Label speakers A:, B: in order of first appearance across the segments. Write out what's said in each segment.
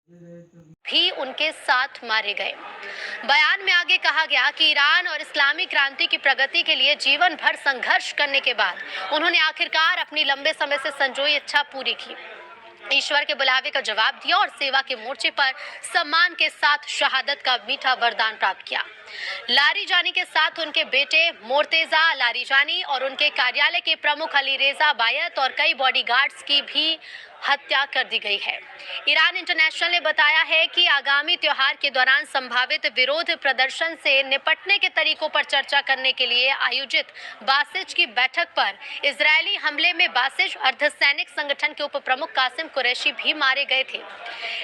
A: भी उनके साथ मारे गए। बयान में आगे कहा गया कि ईरान और इस्लामी क्रांति की प्रगति के लिए जीवन भर संघर्ष करने के बाद उन्होंने आखिरकार अपनी लंबे समय से संजोई इच्छा पूरी की, ईश्वर के बुलावे का जवाब दिया और सेवा के मोर्चे पर सम्मान के साथ शहादत का मीठा वरदान प्राप्त किया। लारीजानी के साथ उनके बेटे मोर्तेजा लारीजानी और उनके कार्यालय के प्रमुख अली रेजा बायत और कई बॉडीगार्ड्स की भी हत्या कर दी गई है। ईरान इंटरनेशनल ने बताया है कि आगामी त्योहार के दौरान संभावित विरोध प्रदर्शन से निपटने के तरीकों पर चर्चा करने के लिए आयोजित बासिज की बैठक पर इजरायली हमले में बासिज अर्धसैनिक संगठन के उप प्रमुख कासिम कुरैशी भी मारे गए थे।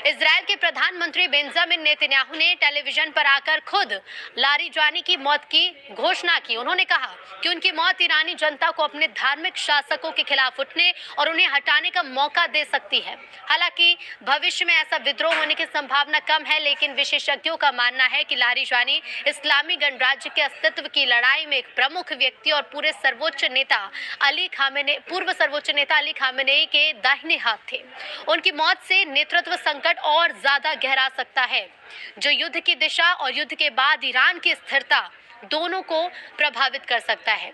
A: इजरायल के प्रधानमंत्री बेंजामिन नेतन्याहू ने टेलीविजन पर आकर खुद लारीजानी की मौत की घोषणा की। उन्होंने कहा कि उनकी मौत ईरानी जनता को अपने धार्मिक शासकों के खिलाफ उठने और उन्हें हटाने का मौका दे सकती है। हालांकि भविष्य में ऐसा विद्रोह होने की संभावना कम है, लेकिन विशेषज्ञों का मानना है कि लारीजानी इस्लामी गणराज्य के अस्तित्व की लड़ाई में एक प्रमुख व्यक्ति और पूर्व सर्वोच्च नेता अली खामेनेई के दाहिने हाथ थे। उनकी मौत से नेतृत्व संकट और ज्यादा गहरा सकता है, जो युद्ध की दिशा और युद्ध के बाद ईरान की स्थिरता दोनों को प्रभावित कर सकता है।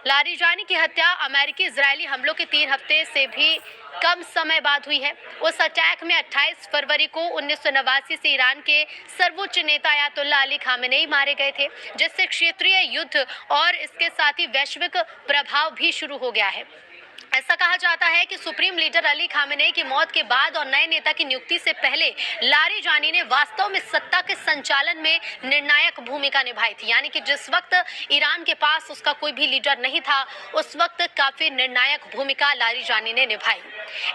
A: लारीजानी की हत्या अमेरिकी इजरायली हमलों के 3 हफ्ते से भी कम समय बाद हुई है। उस अटैक में 28 फरवरी को 1989 से ईरान के सर्वोच्च नेता अयातुल्ला अली खामेनेई मारे गए थे, जिससे क्षेत्रीय युद्ध और इसके साथ ही वैश्विक प्रभाव भी शुरू हो गया है। ऐसा कहा जाता है कि सुप्रीम लीडर अली खामेनेई की मौत के बाद और नए नेता की नियुक्ति से पहले लारीजानी ने वास्तव में सत्ता के संचालन में निर्णायक भूमिका निभाई थी। यानी कि जिस वक्त ईरान के पास उसका कोई भी लीडर नहीं था, उस वक्त काफी निर्णायक भूमिका लारीजानी ने निभाई।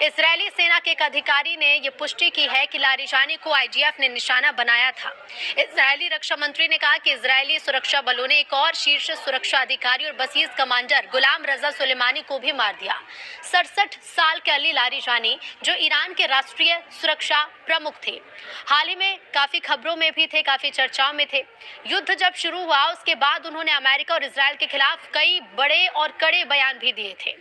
A: इजरायली सेना के एक अधिकारी ने यह पुष्टि की है कि लारीजानी को आईडीएफ ने निशाना बनाया था। इजरायली रक्षा मंत्री ने कहा कि इजरायली सुरक्षा बलों ने एक और शीर्ष सुरक्षा अधिकारी और बसीज कमांडर गुलाम रजा सुलेमानी को भी मार दिया। 67 साल के अली लारीजानी, जो ईरान के राष्ट्रीय सुरक्षा प्रमुख थे, हाल ही में काफी खबरों में भी थे, काफी चर्चाओं में थे। युद्ध जब शुरू हुआ उसके बाद उन्होंने अमेरिका और इजरायल के खिलाफ कई बड़े और कड़े बयान भी दिए थे।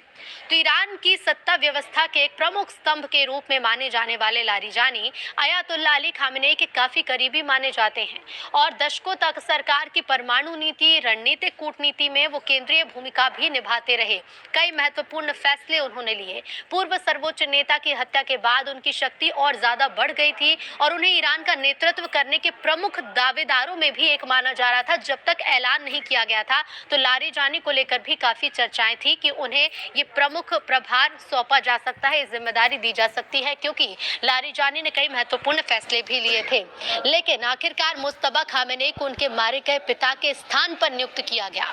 A: तो ईरान की सत्ता व्यवस्था के एक प्रमुख स्तंभ के रूप में माने जाने वाले लारीजानी अयातुल्ला अली खामेनेई के काफी करीबी माने जाते हैं और दशकों तक सरकार की परमाणु नीति, रणनीतिक कूटनीति में वो केंद्रीय भूमिका भी निभाते रहे। कई महत्वपूर्ण फैसले उन्होंने लिए। पूर्व सर्वोच्च नेता की हत्या के बाद उनकी शक्ति और ज्यादा बढ़ गई थी और उन्हें ईरान का नेतृत्व करने के प्रमुख दावेदारों में भी एक माना जा रहा था। जब तक ऐलान नहीं किया गया था तो लारीजानी को लेकर भी काफी चर्चाएं थी कि उन्हें ये प्रमुख प्रभार सौंपा जा सकता है, जिम्मेदारी दी जा सकती है, क्योंकि लारीजानी ने कई महत्वपूर्ण फैसले भी लिए थे। लेकिन आखिरकार मुस्तबा खामेनेई को उनके मारे गए पिता के स्थान पर नियुक्त किया गया।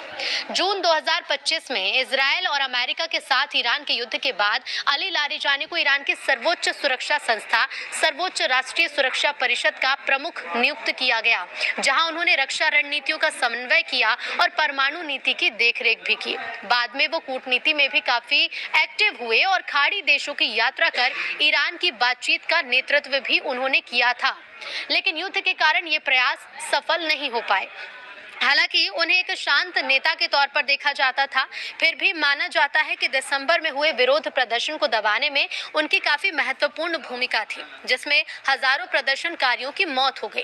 A: जून 2025 में इजरायल और अमेरिका के साथ ईरान के युद्ध के बाद अली लारीजानी को ईरान की सर्वोच्च सुरक्षा संस्था सर्वोच्च राष्ट्रीय सुरक्षा परिषद का प्रमुख नियुक्त किया गया, जहां उन्होंने रक्षा रणनीतियों का समन्वय किया और परमाणु नीति की देखरेख भी की। बाद में वो कूटनीति में भी काफी एक्टिव हुए और खाड़ी देशों की यात्रा कर ईरान की बातचीत का नेतृत्व भी उन्होंने किया था। लेकिन युद्ध के कारण ये प्रयास सफल नहीं हो पाए। हालांकि उन्हें एक शांत नेता के तौर पर देखा जाता था, फिर भी माना जाता है कि दिसंबर में हुए विरोध प्रदर्शन को दबाने में उनकी काफी महत्वपूर्ण भूमिका थी, जिसमें हजारों प्रदर्शनकारियों की मौत हो गई।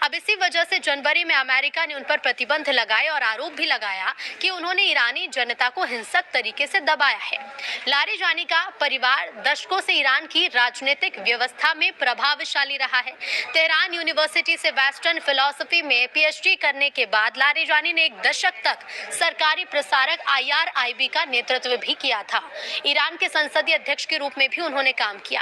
A: अब इसी वजह से जनवरी में अमेरिका ने उन पर प्रतिबंध लगाए और आरोप भी लगाया कि उन्होंने ईरानी जनता को हिंसक तरीके से दबाया है। लारीजानी का परिवार दशकों से ईरान की राजनीतिक व्यवस्था में प्रभावशाली रहा है। तेहरान यूनिवर्सिटी से वेस्टर्न फिलॉसफी में पीएचडी करने के बाद लारीजानी ने एक दशक तक सरकारी प्रसारक IRIB का नेतृत्व भी किया था। ईरान के संसदीय अध्यक्ष के रूप में भी उन्होंने काम किया।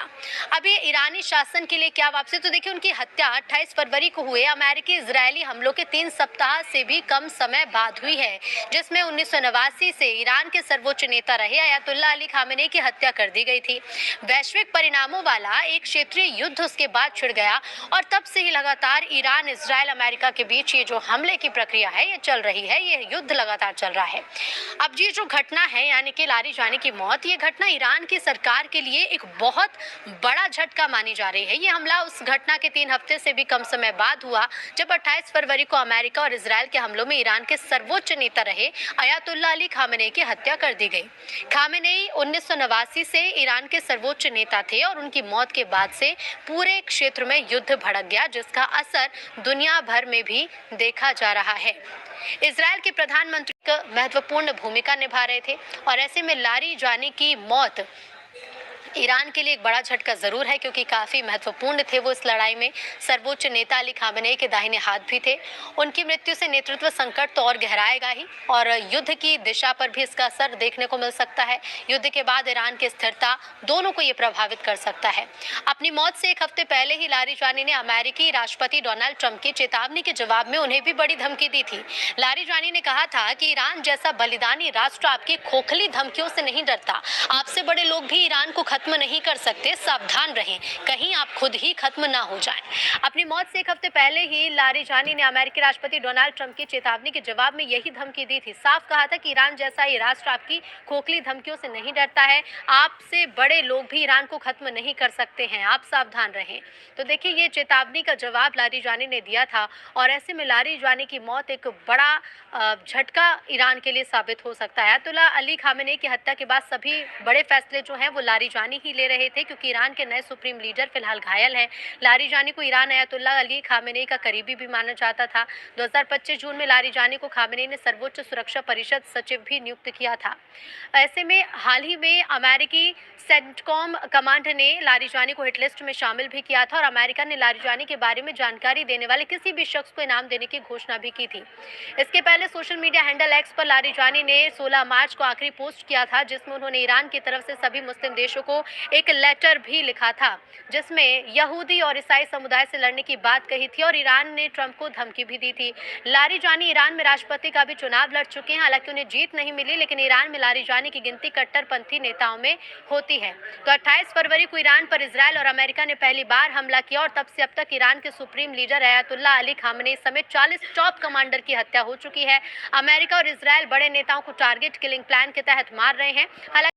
A: अब ये ईरानी शासन के लिए क्या वापसी, तो देखिए उनकी हत्या 28 फरवरी को हुए अमेरिकी इजरायली हमलों के 3 सप्ताह से भी कम समय बाद हुई है, जिसमें 1989 से ईरान के सर्वोच्च नेता रहे अयातुल्ला अली खामेनेई की हत्या कर दी गई थी। वैश्विक परिणामों वाला एक क्षेत्रीय युद्ध उसके बाद छिड़ गया और तब से ही लगातार ईरान, इजरायल, अमेरिका के बीच ये जो हमले की प्रक्रिया प्रक्रिया है, ये चल रही है, ये युद्ध लगातार चल रहा है। अब ये जो घटना है यानी कि लारिजानी की मौत, ये घटना ईरान की सरकार के लिए एक बहुत बड़ा झटका मानी जा रही है। ये हमला उस घटना के 3 हफ्ते से भी कम समय बाद हुआ जब 28 फरवरी को अमेरिका और इजराइल के हमलों में ईरान के सर्वोच्च नेता रहे अयातुल्ला अली खामेनेई की हत्या कर दी गई। खामेनेई 1989 से ईरान के सर्वोच्च नेता थे और उनकी मौत के बाद से पूरे क्षेत्र में युद्ध भड़क गया, जिसका असर दुनिया भर में भी देखा जा रहा है। इजराइल के प्रधानमंत्री एक महत्वपूर्ण भूमिका निभा रहे थे और ऐसे में लारिजानी की मौत ईरान के लिए एक बड़ा झटका जरूर है, क्योंकि काफी महत्वपूर्ण थे वो इस लड़ाई में। सर्वोच्च नेता अली खामेनेई के दाहिने हाथ भी थे। उनकी मृत्यु से नेतृत्व संकट तो और गहराएगा ही और युद्ध की दिशा पर भी इसका असर देखने को मिल सकता है। युद्ध के बाद ईरान की स्थिरता दोनों को ये प्रभावित कर सकता है। अपनी मौत से 1 हफ्ते पहले ही लारिजानी ने अमेरिकी राष्ट्रपति डोनाल्ड ट्रंप की चेतावनी के जवाब में उन्हें भी बड़ी धमकी दी थी। लारिजानी ने कहा था कि ईरान जैसा बलिदानी राष्ट्र आपकी खोखली धमकियों से नहीं डरता। आपसे बड़े लोग भी ईरान को खत्म नहीं कर सकते, सावधान रहें, कहीं आप खुद ही खत्म ना हो जाएं। अपनी मौत से 1 हफ्ते पहले ही लारिजानी ने अमेरिकी राष्ट्रपति डोनाल्ड ट्रंप की चेतावनी के जवाब में यही धमकी दी थी। साफ कहा था कि ईरान जैसा ये राष्ट्र आपकी खोखली धमकियों से नहीं डरता है, आपसे बड़े लोग भी ईरान को खत्म नहीं कर सकते हैं, आप सावधान रहें। तो देखिए, ये चेतावनी का जवाब लारिजानी ने दिया था और ऐसे में लारिजानी की मौत एक बड़ा झटका ईरान के लिए साबित हो सकता है। अयातुल्ला अली खामेनेई की हत्या के बाद सभी बड़े फैसले जो हैं वो लारिजानी ही ले रहे थे, क्योंकि ईरान के नए सुप्रीम लीडर फिलहाल घायल हैं। लारिजानी को ईरान अयातुल्ला अली खामेनेई का करीबी भी माना जाता था। 2025 जून में लारिजानी को खामेनेई ने सर्वोच्च सुरक्षा परिषद सचिव भी नियुक्त किया था। ऐसे में हाल ही में अमेरिकी सेंटकॉम कमांड ने लारिजानी को हिटलिस्ट में शामिल भी किया था और अमेरिका ने लारिजानी के बारे में जानकारी देने वाले किसी भी शख्स को इनाम देने की घोषणा भी की थी। इसके पहले सोशल मीडिया हैंडल एक्स पर लारिजानी ने 16 मार्च को आखिरी पोस्ट किया था, जिसमें उन्होंने ईरान की तरफ से सभी मुस्लिम देशों को एक लेटर भी लिखा था, जिसमें यहूदी और ईसाई समुदाय से लड़ने की बात कही थी और ईरान ने ट्रंप को धमकी भी दी थी। लारिजानी ईरान में राष्ट्रपति का भी चुनाव लड़ चुके हैं, हालांकि उन्हें जीत नहीं मिली, लेकिन ईरान में लारिजानी की गिनती कट्टरपंथी नेताओं में होती है। तो 28 फरवरी को ईरान पर इजराइल और अमेरिका ने पहली बार हमला किया और तब से अब तक ईरान के supreme leader Ayatollah Ali Khamenei समेत 40 टॉप कमांडर की हत्या हो चुकी है। अमेरिका और इजराइल बड़े नेताओं को टारगेट किलिंग प्लान के तहत मार रहे हैं। हालांकि